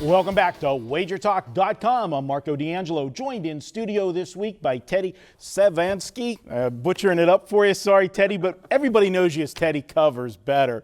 Welcome back to WagerTalk.com. I'm Marco D'Angelo, joined in studio this week by Teddy Savansky. Butchering it up for you, sorry, Teddy, but everybody knows you as Teddy Covers better.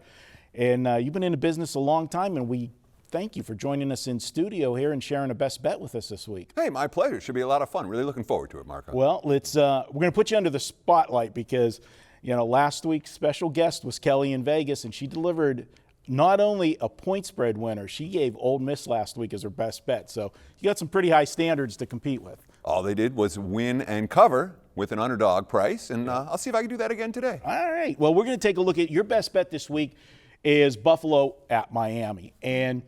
And you've been in the business a long time, and we thank you for joining us in studio here and sharing a best bet with us this week. Hey, my pleasure. It should be a lot of fun. Really looking forward to it, Marco. Well, we're going to put you under the spotlight because, last week's special guest was Kelly in Vegas, and she delivered not only a point spread winner, she gave Ole Miss last week as her best bet. So you got some pretty high standards to compete with. All they did was win and cover with an underdog price, and I'll see if I can do that again today. All right. Well, we're going to take a look at your best bet this week is Buffalo at Miami. And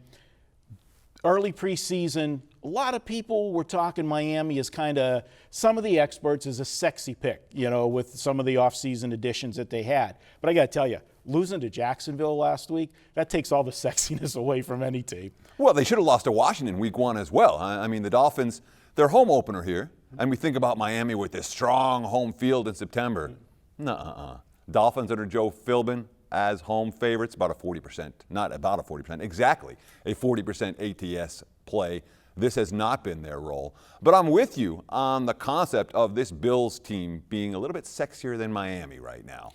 early preseason, a lot of people were talking Miami as kind of, some of the experts, as a sexy pick, with some of the offseason additions that they had. But I got to tell you, losing to Jacksonville last week, that takes all the sexiness away from any team. Well, they should have lost to Washington week 1 as well. I mean, the Dolphins, their home opener here, and we think about Miami with this strong home field in September. Nuh-uh. Dolphins under Joe Philbin as home favorites, about a 40%, not about a 40%, exactly a 40% ATS play. This has not been their role. But I'm with you on the concept of this Bills team being a little bit sexier than Miami right now.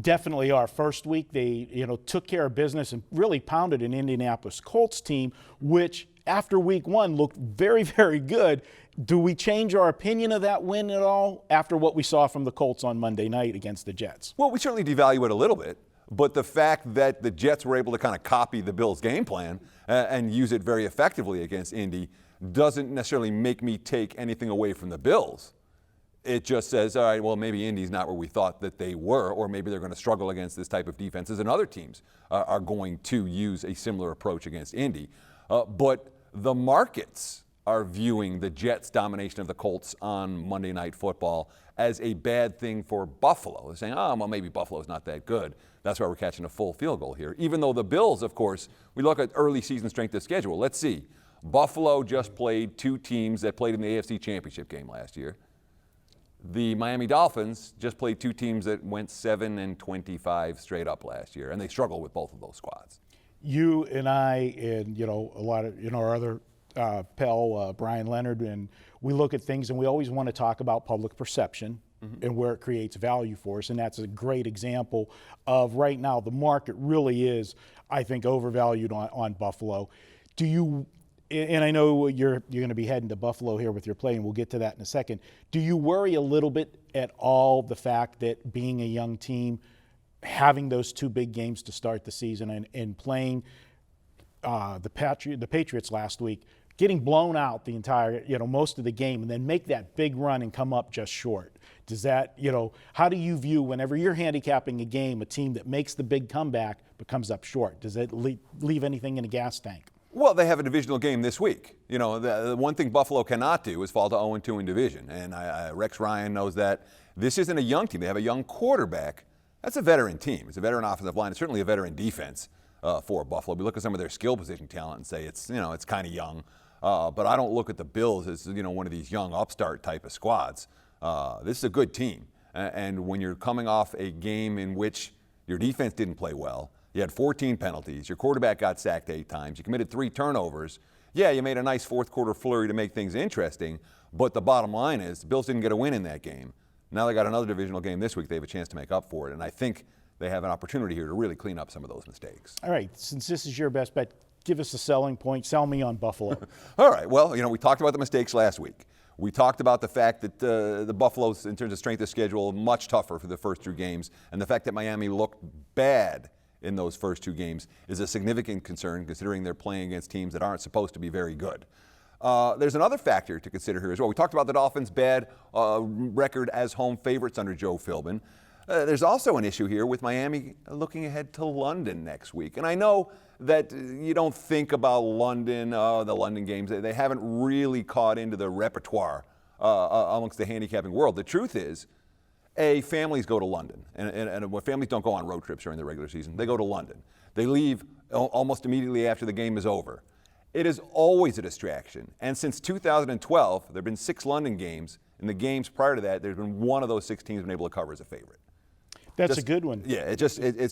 Definitely are. First week, they took care of business and really pounded an Indianapolis Colts team, which after week 1 looked very, very good. Do we change our opinion of that win at all after what we saw from the Colts on Monday night against the Jets? Well, we certainly devalue it a little bit, but the fact that the Jets were able to kind of copy the Bills' game plan and use it very effectively against Indy doesn't necessarily make me take anything away from the Bills. It just says, all right, well, maybe Indy's not where we thought that they were, or maybe they're going to struggle against this type of defenses, and other teams are going to use a similar approach against Indy. But the markets are viewing the Jets' domination of the Colts on Monday Night Football as a bad thing for Buffalo. They're saying, oh, well, maybe Buffalo's not that good. That's why we're catching a full field goal here. Even though the Bills, of course, we look at early season strength of schedule. Let's see. Buffalo just played 2 teams that played in the AFC Championship game last year. The Miami Dolphins just played 2 teams that went 7-25 straight up last year, and they struggled with both of those squads. You and I and, a lot of, our other pal, Brian Leonard, and we look at things and we always want to talk about public perception and where it creates value for us, and that's a great example of right now the market really is, I think, overvalued on Buffalo. Do you, and I know you're going to be heading to Buffalo here with your play, and we'll get to that in a second. Do you worry a little bit at all the fact that being a young team, having those 2 big games to start the season and playing the Patriots last week, getting blown out the entire, most of the game, and then make that big run and come up just short? Does that, how do you view whenever you're handicapping a game, a team that makes the big comeback but comes up short? Does it leave anything in a gas tank? Well, they have a divisional game this week. The one thing Buffalo cannot do is fall to 0-2 in division. And Rex Ryan knows that. This isn't a young team. They have a young quarterback. That's a veteran team. It's a veteran offensive line. It's certainly a veteran defense for Buffalo. We look at some of their skill position talent and say it's kind of young. But I don't look at the Bills as, one of these young upstart type of squads. This is a good team. And when you're coming off a game in which your defense didn't play well, you had 14 penalties. Your quarterback got sacked 8 times. You committed 3 turnovers. Yeah, you made a nice fourth quarter flurry to make things interesting, but the bottom line is the Bills didn't get a win in that game. Now they got another divisional game this week. They have a chance to make up for it, and I think they have an opportunity here to really clean up some of those mistakes. All right, since this is your best bet, give us a selling point. Sell me on Buffalo. All right, well, we talked about the mistakes last week. We talked about the fact that the Buffaloes, in terms of strength of schedule, much tougher for the first 2 games, and the fact that Miami looked bad in those first 2 games is a significant concern, considering they're playing against teams that aren't supposed to be very good. There's another factor to consider here as well. We talked about the Dolphins' bad record as home favorites under Joe Philbin. There's also an issue here with Miami looking ahead to London next week. And I know that you don't think about London, the London games. They haven't really caught into the repertoire amongst the handicapping world. The truth is, families go to London, and families don't go on road trips during the regular season. They go to London. They leave almost immediately after the game is over. It is always a distraction. And since 2012, there have been 6 London games. In the games prior to that, there's been one of those 6 teams been able to cover as a favorite. That's a good one. Yeah, it's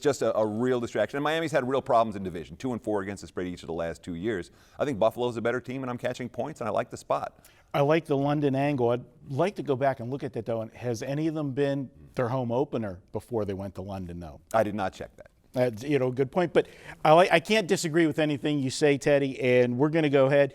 just a real distraction. And Miami's had real problems in division, 2-4 against the spread each of the last 2 years. I think Buffalo's a better team, and I'm catching points, and I like the spot. I like the London angle. I'd like to go back and look at that, though. And has any of them been their home opener before they went to London, though? I did not check that. That's, good point. But I can't disagree with anything you say, Teddy, and we're going to go ahead.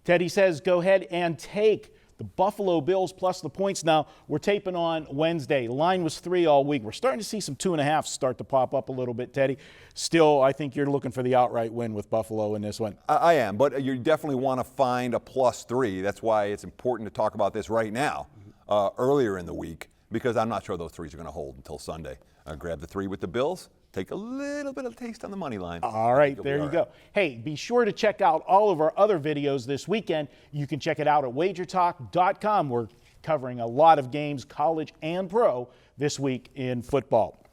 Teddy says go ahead and take the Buffalo Bills plus the points. Now, we're taping on Wednesday. The line was 3 all week. We're starting to see some 2.5 start to pop up a little bit, Teddy. Still, I think you're looking for the outright win with Buffalo in this one. I am, but you definitely want to find a +3. That's why it's important to talk about this right now, earlier in the week, because I'm not sure those threes are going to hold until Sunday. Grab the 3 with the Bills. Take a little bit of taste on the money line. All right, there you go. Hey, be sure to check out all of our other videos this weekend. You can check it out at WagerTalk.com. We're covering a lot of games, college and pro, this week in football.